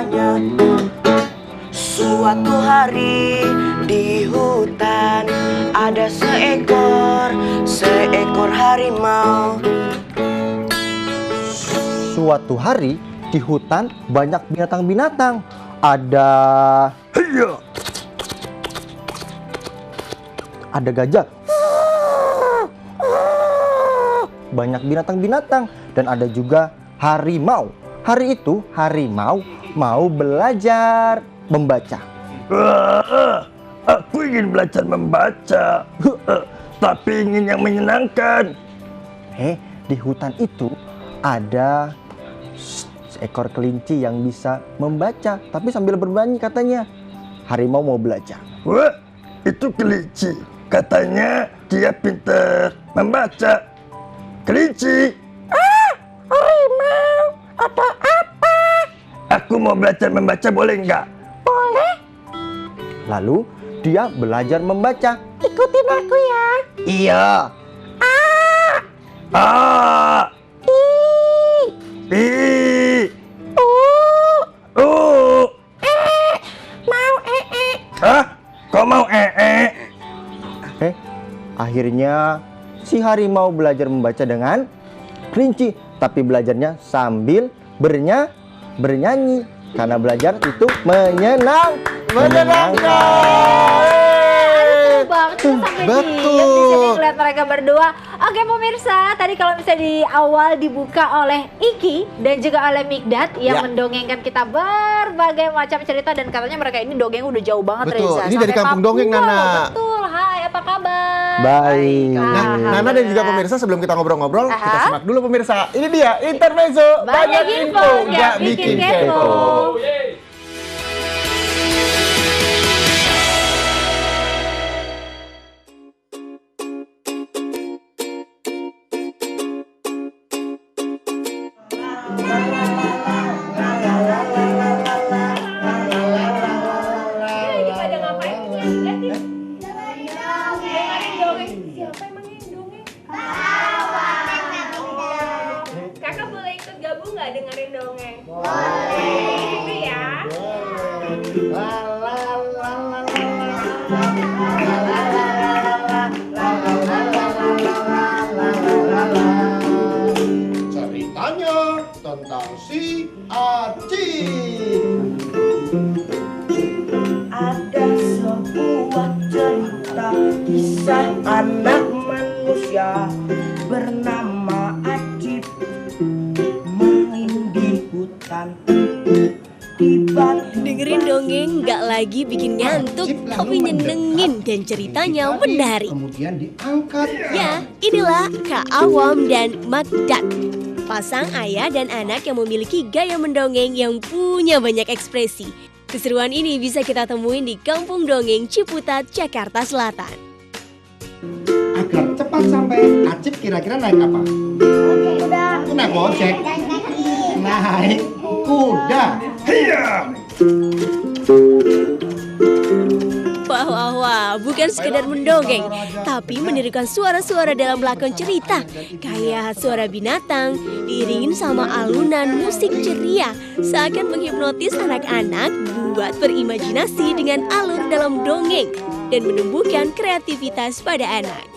ceritanya. Suatu hari di hutan ada seekor harimau. Suatu hari di hutan banyak binatang-binatang. Ada gajah. Banyak binatang-binatang dan ada juga harimau. Hari itu harimau mau belajar membaca. Aku ingin belajar membaca, tapi ingin yang menyenangkan. Di hutan itu ada seekor kelinci yang bisa membaca, tapi sambil berbunyi katanya. Harimau mau belajar. Wah, itu kelinci. Katanya dia pintar membaca. Kelinci. Harimau, ada apa? Aku mau belajar membaca, boleh nggak? Boleh. Lalu dia belajar membaca. Ikutin aku ya. Iya. A. I. U. Mau Hah? Kau mau Akhirnya si harimau belajar membaca dengan kelinci, tapi belajarnya sambil bernyanyi karena belajar itu menyenangkan. Betul. Lihat mereka berdua. Oke pemirsa, tadi kalau misalnya di awal dibuka oleh Iki dan juga oleh Mikdad yang mendongengkan kita berbagai macam cerita, dan katanya mereka ini dongeng udah jauh banget. Betul. Reza. Ini dari kampung dongeng, Nana. Betul. Hai, apa kabar? Baik. Nah, Nana dan juga pemirsa, sebelum kita ngobrol-ngobrol, kita simak dulu pemirsa. Ini dia intermezzo. Banyak info, nggak bikin kepo. Kakak boleh ikut gabung nggak dengerin dongeng? Boleh. Itu ya. Ceritanya tentang si Aci. Ada sebuah cerita kisah anak manusia bernama Acip, main di hutan. Dengerin dongeng nggak lagi bikin ngantuk, tapi nyenengin dan ceritanya menarik. Kemudian diangkat. Ya, inilah Kak Awam dan Mikdad. Pasang ayah dan anak yang memiliki gaya mendongeng yang punya banyak ekspresi. Keseruan ini bisa kita temuin di Kampung Dongeng Ciputat, Jakarta Selatan. Agar cepat sampai, Acip kira-kira naik apa? Kuda. Naik ojek. Naik kuda. Iya. Wah, bukan sekedar mendongeng, tapi menirukan suara-suara dalam lakon cerita. Kayak suara binatang, diiringin sama alunan musik ceria, seakan menghipnotis anak-anak buat berimajinasi dengan alur dalam dongeng dan menumbuhkan kreativitas pada anak.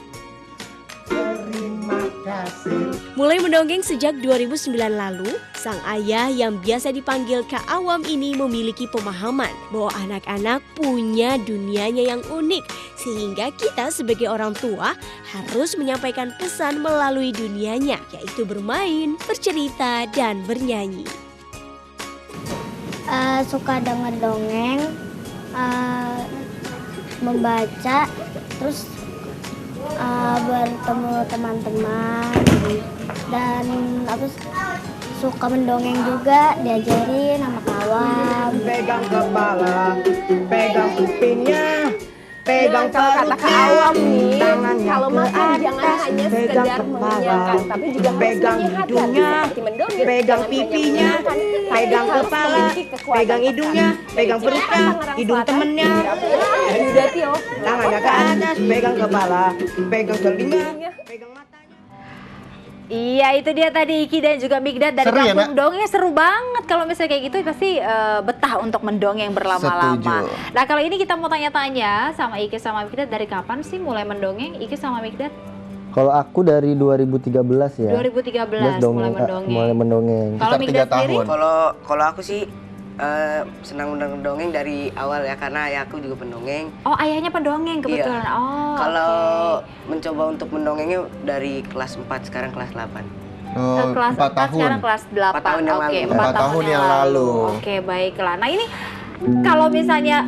Mulai mendongeng sejak 2009 lalu, sang ayah yang biasa dipanggil Kak Awam ini memiliki pemahaman bahwa anak-anak punya dunianya yang unik, sehingga kita sebagai orang tua harus menyampaikan pesan melalui dunianya, yaitu bermain, bercerita, dan bernyanyi. Suka denger dongeng, membaca, terus bertemu teman-teman, dan suka mendongeng juga, diajarin sama kawan. Pegang kepala, pegang kupingnya, pegang Kalau kata Kak Awam nih, tangannya kalau ke makan atas, jangan hanya pegang sekedar kepala, mengenyangkan, tapi juga harus pegang menyehatkan, hidungnya, seperti mendongeng. pegang Jangan hanya pipinya, menyenangkan, tapi pegang harus kepala, memiliki kekuatan pegang hidungnya, pesan. pegang Dari perutnya, Tangerang hidung Selatan, temennya. Yuda Tio. Tangannya ke atas, pegang kepala, pegang telinga, pegang matanya. Iya, itu dia tadi Iki dan juga Migdat dari Seru ya, Kampung Dongeng. Seru banget kalau misalnya kayak gitu pasti betah untuk mendongeng berlama-lama. Setuju. Nah, kalau ini kita mau tanya-tanya sama Iki sama Migdat, dari kapan sih mulai mendongeng Iki sama Migdat? Kalau aku dari 2013 ya. 2013 mulai mendongeng. Mulai mendongeng. Kalau Sekitar Migdat 3 tahun. sendiri? Kalau aku sih senang mendongeng dari awal ya, karena ayah aku juga pendongeng. Oh, ayahnya pendongeng kebetulan. Iya. Oh, Kalau oke. mencoba untuk mendongengnya dari kelas 4, sekarang kelas 8. Oh, Kelas 4 4, tahun. sekarang kelas 8. 4 tahun yang Oke, lalu. 4 4 tahun yang lalu. Oke, baiklah. Nah, ini kalau misalnya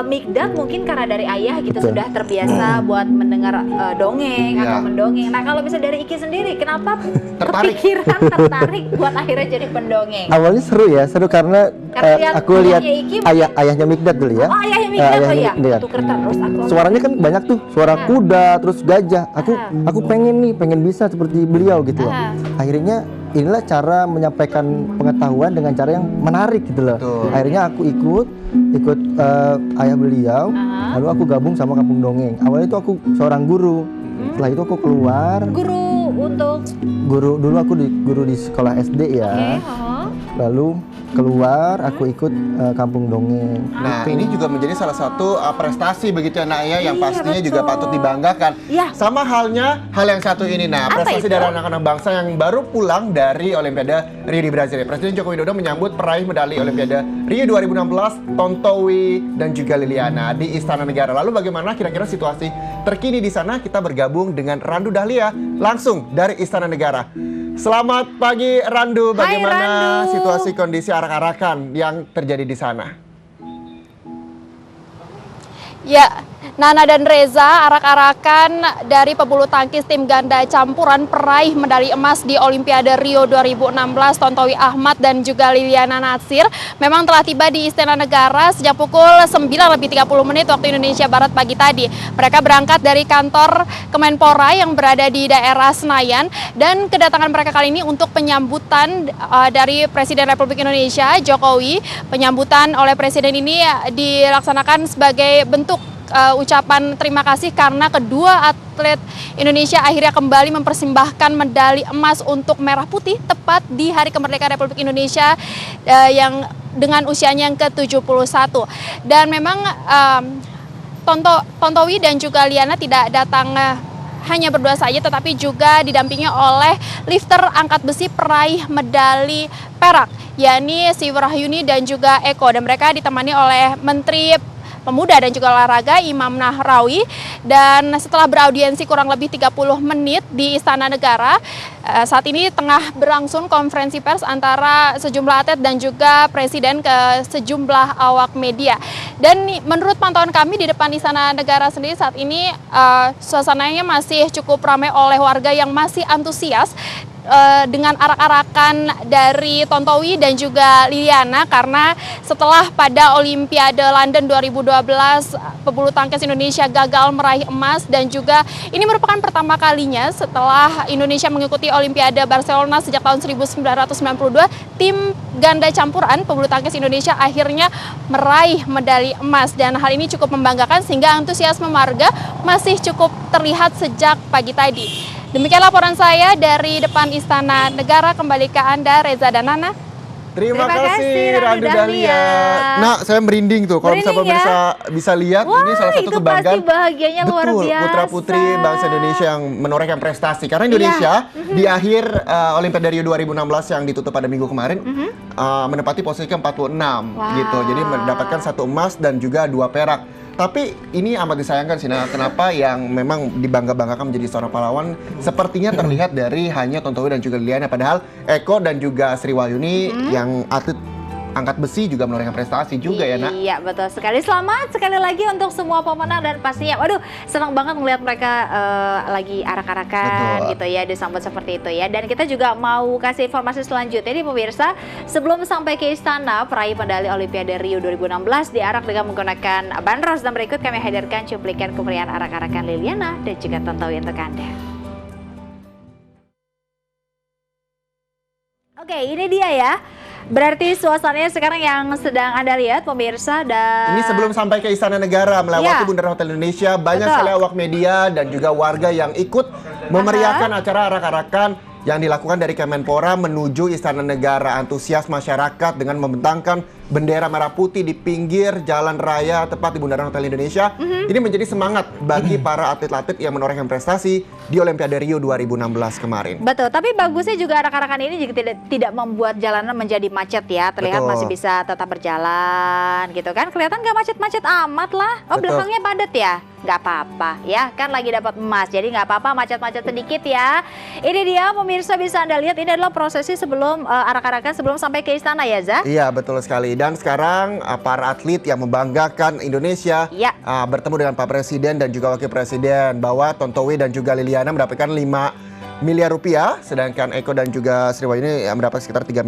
Migdat mungkin karena dari ayah gitu Betul. sudah terbiasa buat mendengar dongeng Iya. atau mendongeng. Nah, kalau misalnya dari Iki sendiri, kenapa Tertarik. kepikiran tertarik buat akhirnya jadi pendongeng? Awalnya seru ya, seru karena Karena lihat aku lihat ayahnya Iki ayahnya Migdat dulu ya. Oh, ayahnya Migdat tuh ayahnya ya. Migdat. Tuker terus aku. Suaranya kan banyak tuh, suara kuda, terus gajah. Aku pengen bisa seperti beliau gitu loh. Akhirnya inilah cara menyampaikan pengetahuan dengan cara yang menarik gitu loh. Betul. Akhirnya aku ikut ayah beliau, lalu aku gabung sama Kampung Dongeng. Awalnya itu aku seorang guru. Setelah itu aku keluar, Guru untuk dulu aku guru di sekolah SD ya. Lalu keluar aku ikut Kampung Dongeng. Nah, ini juga menjadi salah satu prestasi begitu ya, Nak ya, yang Iya, pastinya betul. juga patut dibanggakan. Iya. Sama halnya hal yang satu ini, nah, Apa prestasi itu? dari anak-anak bangsa yang baru pulang dari Olimpiade Rio di Brazil. Presiden Joko Widodo menyambut peraih medali Olimpiade Rio 2016, Tontowi dan juga Liliana di Istana Negara. Lalu bagaimana kira-kira situasi terkini di sana? Kita bergabung dengan Randu Dahlia langsung dari Istana Negara. Selamat pagi Randu, bagaimana Randu. situasi kondisi arak-arakan yang terjadi di sana? Ya, Nana dan Reza, arak-arakan dari pebulu tangkis tim ganda campuran peraih medali emas di Olimpiade Rio 2016, Tontowi Ahmad dan juga Liliana Natsir, memang telah tiba di Istana Negara sejak pukul 9:30 waktu Indonesia Barat pagi tadi. Mereka berangkat dari kantor Kemenpora yang berada di daerah Senayan, dan kedatangan mereka kali ini untuk penyambutan dari Presiden Republik Indonesia, Jokowi. Penyambutan oleh Presiden ini dilaksanakan sebagai bentuk ucapan terima kasih karena kedua atlet Indonesia akhirnya kembali mempersembahkan medali emas untuk Merah Putih tepat di Hari Kemerdekaan Republik Indonesia yang dengan usianya yang ke-71. Dan memang Tontowi dan juga Liana tidak datang hanya berdua saja, tetapi juga didampingi oleh lifter angkat besi peraih medali perak, yakni Siwi Rahyuni dan juga Eko. Dan mereka ditemani oleh Menteri Pemuda dan juga Olahraga Imam Nahrawi. Dan setelah beraudiensi kurang lebih 30 menit di Istana Negara, saat ini tengah berlangsung konferensi pers antara sejumlah atlet dan juga Presiden ke sejumlah awak media. Dan menurut pantauan kami di depan Istana Negara sendiri saat ini suasananya masih cukup ramai oleh warga yang masih antusias dengan arak-arakan dari Tontowi dan juga Liliana, karena setelah pada Olimpiade London 2012 pebulu tangkis Indonesia gagal meraih emas, dan juga ini merupakan pertama kalinya setelah Indonesia mengikuti Olimpiade Barcelona sejak tahun 1992, tim ganda campuran pebulu tangkis Indonesia akhirnya meraih medali emas, dan hal ini cukup membanggakan sehingga antusiasme warga masih cukup terlihat sejak pagi tadi. Demikian laporan saya dari depan Istana Negara. Kembali ke Anda, Reza dan Nana. Terima Terima kasih, kasih Randu Randu Dahlia. Dahlia. Nah, saya merinding tuh kalau misalnya Merinding pemirsa bisa lihat, Wah, ini salah satu itu kebanggaan. pasti bahagianya luar Betul, biasa. putra-putri bangsa Indonesia yang menorehkan prestasi. Karena Indonesia di akhir Olimpiade Rio 2016 yang ditutup pada minggu kemarin menempati posisi ke-46 gitu. Jadi mendapatkan 1 emas dan juga 2 perak. Tapi ini amat disayangkan sih, nah, kenapa yang memang dibangga-banggakan menjadi seorang pahlawan sepertinya terlihat dari hanya Tontowi dan juga Liliana, padahal Eko dan juga Sri Wahyuni yang atlet angkat besi juga menorehkan prestasi juga ya, Nak. Iya, betul sekali. Selamat sekali lagi untuk semua pemenang, dan pastinya waduh, senang banget melihat mereka lagi arak-arakan Betul. gitu ya, disambut seperti itu ya. Dan kita juga mau kasih informasi selanjutnya nih pemirsa, sebelum sampai ke istana, peraih medali Olimpiade Rio 2016 diarak dengan menggunakan bandros, dan berikut kami hadirkan cuplikan kemeriahan arak-arakan Liliana dan juga Tontowi untuk Anda. Oke, ini dia ya. Berarti suasananya sekarang yang sedang Anda lihat pemirsa, dan Ini sebelum sampai ke Istana Negara melewati Bundaran Hotel Indonesia, banyak sekali awak media dan juga warga yang ikut memeriahkan acara arak-arakan yang dilakukan dari Kemenpora menuju Istana Negara. Antusias masyarakat dengan membentangkan bendera merah putih di pinggir jalan raya tepat di Bundaran Hotel Indonesia. Ini menjadi semangat bagi para atlet-atlet yang menorehkan prestasi di Olimpiade Rio 2016 kemarin. Betul, tapi bagusnya juga anak-anak ini juga tidak membuat jalanan menjadi macet ya. Terlihat Betul. masih bisa tetap berjalan gitu kan. Kelihatan nggak macet-macet amat lah. Oh, Betul. belakangnya padat ya? Nggak apa-apa ya, kan lagi dapat emas. Jadi nggak apa-apa macet-macet sedikit ya. Ini dia pemirsa, bisa Anda lihat ini adalah prosesi sebelum arak-arakan sebelum sampai ke istana ya, Za? Iya, betul sekali. Dan sekarang para atlet yang membanggakan Indonesia Ya. Bertemu dengan Pak Presiden dan juga Wakil Presiden bahwa Tontowi dan juga Liliana mendapatkan 5 miliar rupiah, sedangkan Eko dan juga Sri Wahyuni mendapat sekitar 3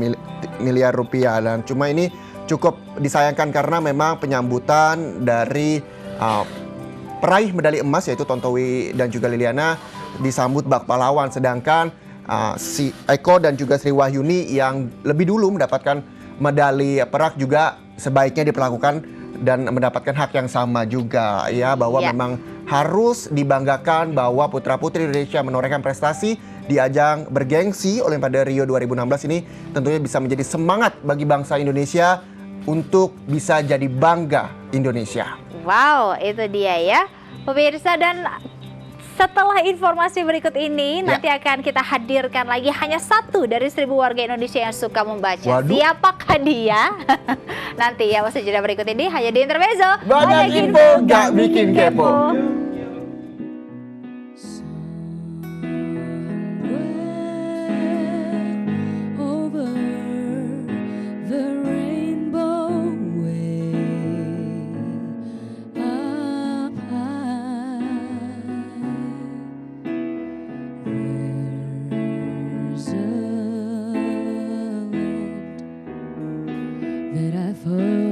miliar rupiah. Dan cuma ini cukup disayangkan karena memang penyambutan dari peraih medali emas yaitu Tontowi dan juga Liliana disambut bak pahlawan, sedangkan si Eko dan juga Sri Wahyuni yang lebih dulu mendapatkan medali perak juga sebaiknya diperlakukan dan mendapatkan hak yang sama juga ya, bahwa memang harus dibanggakan bahwa putra-putri Indonesia menorehkan prestasi di ajang bergengsi Olimpiade Rio 2016 ini tentunya bisa menjadi semangat bagi bangsa Indonesia untuk bisa jadi bangga Indonesia. Wow, itu dia ya pemirsa, dan setelah informasi berikut ini nanti akan kita hadirkan lagi hanya satu dari 1000 warga Indonesia yang suka membaca. Waduh. Siapakah dia? Nanti ya, usai jeda berikut ini hanya di Intermezzo. Banyak info, gak bikin kepo. That I